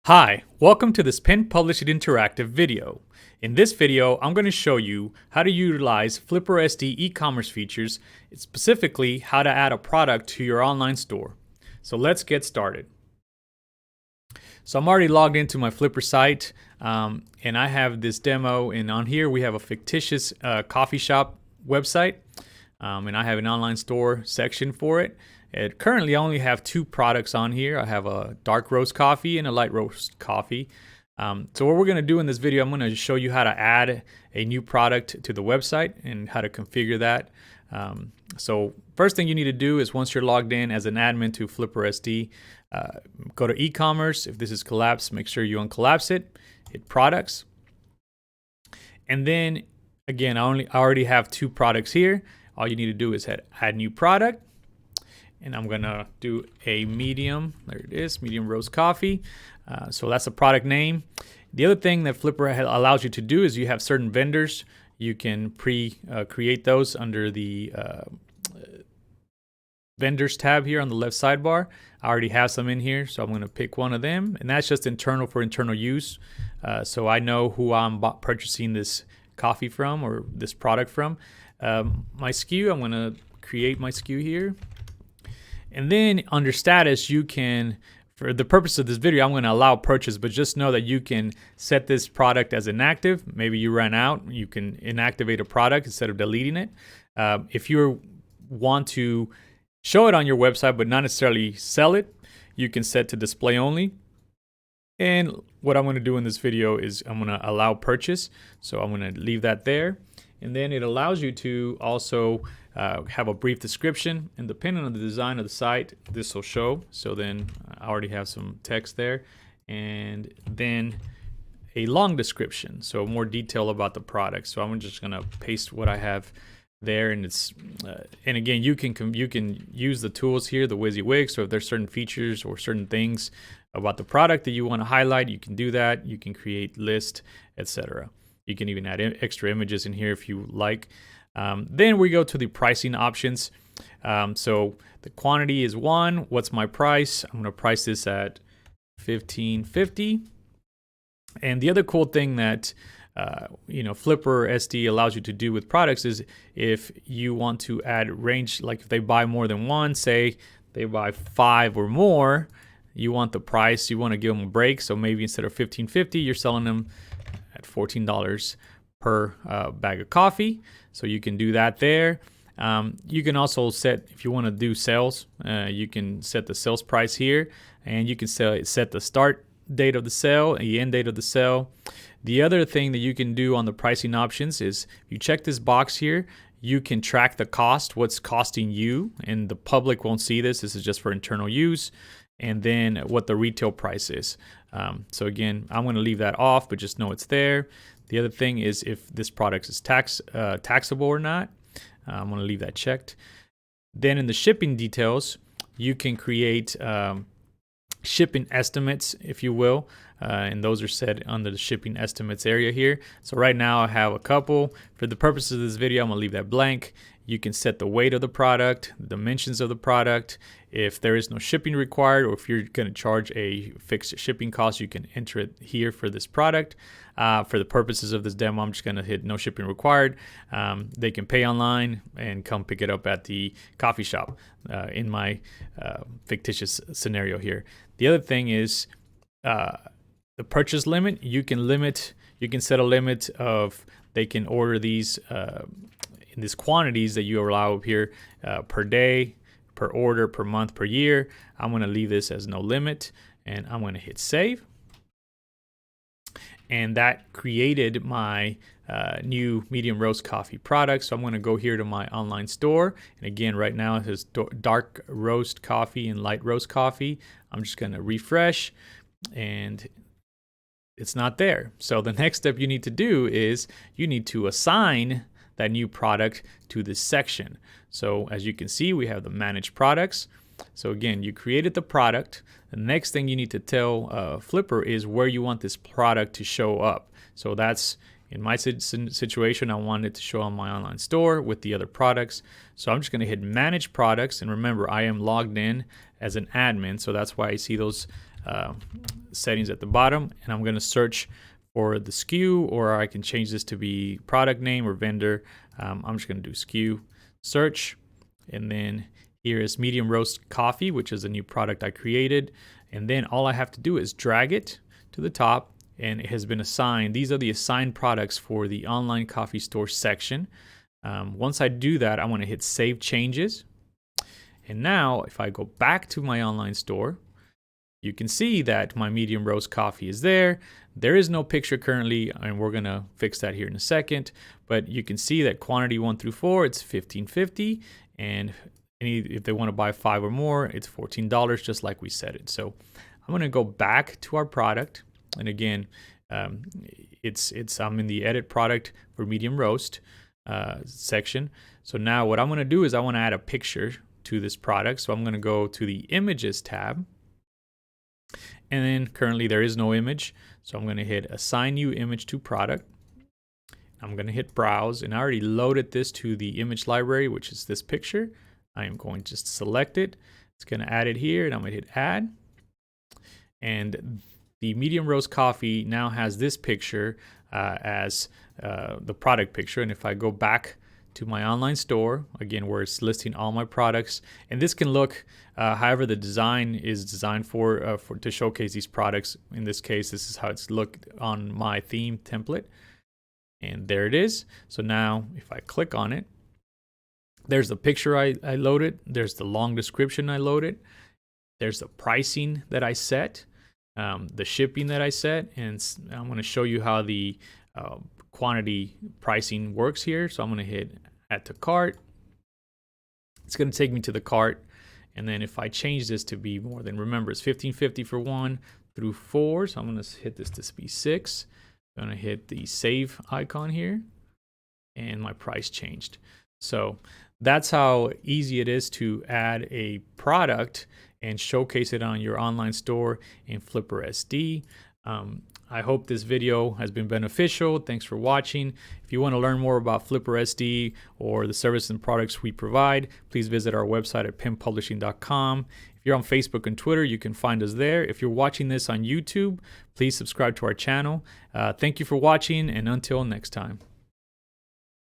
Hi, welcome to this Pen Publish It Interactive video. In this video, I'm going to show you how to utilize FlipperSD e-commerce features, specifically how to add a product to your online store. So let's get started. So I'm already logged into my Flipper site, and I have this demo, and on here we have a fictitious coffee shop website, and I have an online store section for it. Currently, I only have two products on here. I have a dark roast coffee and a light roast coffee. So what we're going to do in this video, I'm going to show you how to add a new product to the website and how to configure that. So first thing you need to do is once you're logged in as an admin to FlipperSD, go to e-commerce. If this is collapsed, make sure you uncollapse it. Hit products. And then again, I already have two products here. All you need to do is hit add new product. And I'm gonna do a medium, there it is, medium roast coffee. So that's a product name. The other thing that Flipper allows you to do is you have certain vendors. You can create those under the vendors tab here on the left sidebar. I already have some in here, so I'm gonna pick one of them. And that's just internal for internal use. So I know who I'm purchasing this coffee from or this product from. My SKU, I'm gonna create my SKU here. And then under status, you can, for the purpose of this video, I'm going to allow purchase, but just know that you can set this product as inactive. Maybe you ran out, you can inactivate a product instead of deleting it. If you want to show it on your website, but not necessarily sell it, you can set to display only. And what I'm going to do in this video is I'm going to allow purchase. So I'm going to leave that there. And then it allows you to also have a brief description, and depending on the design of the site, this will show. So then I already have some text there, and then a long description, so more detail about the product. So I'm just gonna paste what I have there, and it's and again, you can use the tools here, the WYSIWYG. So if there's certain features or certain things about the product that you want to highlight, you can do that. You can create list, etc. You can even add extra images in here if you like. Then we go to the pricing options. So the quantity is 1. What's my price? I'm going to price this at $15.50. And the other cool thing that FlipperSD allows you to do with products is if you want to add range, like if they buy more than one, say they buy 5 or more, you want the price, you want to give them a break. So maybe instead of $15.50, you're selling them at $14 per bag of coffee. So you can do that there. You can also set, if you want to do sales, you can set the sales price here, and you can set the start date of the sale and the end date of the sale. The other thing that you can do on the pricing options is you check this box here, you can track the cost, what's costing you, and the public won't see this. This is just for internal use. And then what the retail price is. So again, I'm going to leave that off, but just know it's there. The other thing is if this product is taxable or not. I'm going to leave that checked. Then in the shipping details, you can create shipping estimates, if you will, and those are set under the shipping estimates area here. So right now I have a couple. For the purposes of this video, I'm going to leave that blank. You can set the weight of the product, the dimensions of the product. If there is no shipping required, or if you're going to charge a fixed shipping cost, you can enter it here for this product. For the purposes of this demo, I'm just going to hit no shipping required. They can pay online and come pick it up at the coffee shop in my fictitious scenario here. The other thing is the purchase limit. You can set a limit of they can order these in these quantities that you allow up here per day, per order, per month, per year. I'm going to leave this as no limit, and I'm going to hit save. And that created my new medium roast coffee product. So I'm going to go here to my online store. And again, right now it says dark roast coffee and light roast coffee. I'm just going to refresh, and it's not there. So the next step you need to do is you need to assign that new product to this section. So as you can see, we have the manage products. So again, you created the product. The next thing you need to tell Flipper is where you want this product to show up. So that's, in my situation, I want it to show on my online store with the other products. So I'm just going to hit manage products. And remember, I am logged in as an admin. So that's why I see those settings at the bottom, and I'm going to search for the SKU, or I can change this to be product name or vendor. I'm just going to do SKU, search, and then here is medium roast coffee, which is a new product I created. And then all I have to do is drag it to the top, and it has been assigned. These are the assigned products for the online coffee store section. Once I do that, I want to hit Save Changes. And now if I go back to my online store, you can see that my medium roast coffee is there. There is no picture currently, and we're gonna fix that here in a second. But you can see that quantity 1 through 4, it's $15.50, and if they want to buy 5 or more, it's $14, just like we set it. So I'm gonna go back to our product, and again, I'm in the edit product for medium roast section. So now what I'm gonna do is I want to add a picture to this product. So I'm gonna go to the Images tab. And then currently there is no image, so I'm going to hit Assign New Image to Product. I'm going to hit Browse, and I already loaded this to the image library, which is this picture. I am going to just select it. It's going to add it here, and I'm going to hit Add. And the medium roast coffee now has this picture as the product picture. And if I go back to my online store, again, where it's listing all my products, and this can look however the design is designed for to showcase these products. In this case, this is how it's looked on my theme template, and there it is. So now if I click on it, there's the picture I loaded, there's the long description I loaded, there's the pricing that I set, the shipping that I set, and I'm going to show you how the quantity pricing works here. So I'm going to hit Add to Cart. It's going to take me to the cart, and then if I change this to be more than, remember, it's $15.50 for 1 through 4, so I'm going to hit this to be 6. I'm going to hit the save icon here, and my price changed. So that's how easy it is to add a product and showcase it on your online store in FlipperSD. I hope this video has been beneficial. Thanks for watching. If you want to learn more about FlipperSD or the services and products we provide, please visit our website at pimppublishing.com. If you're on Facebook and Twitter, you can find us there. If you're watching this on YouTube, please subscribe to our channel. Thank you for watching, and until next time.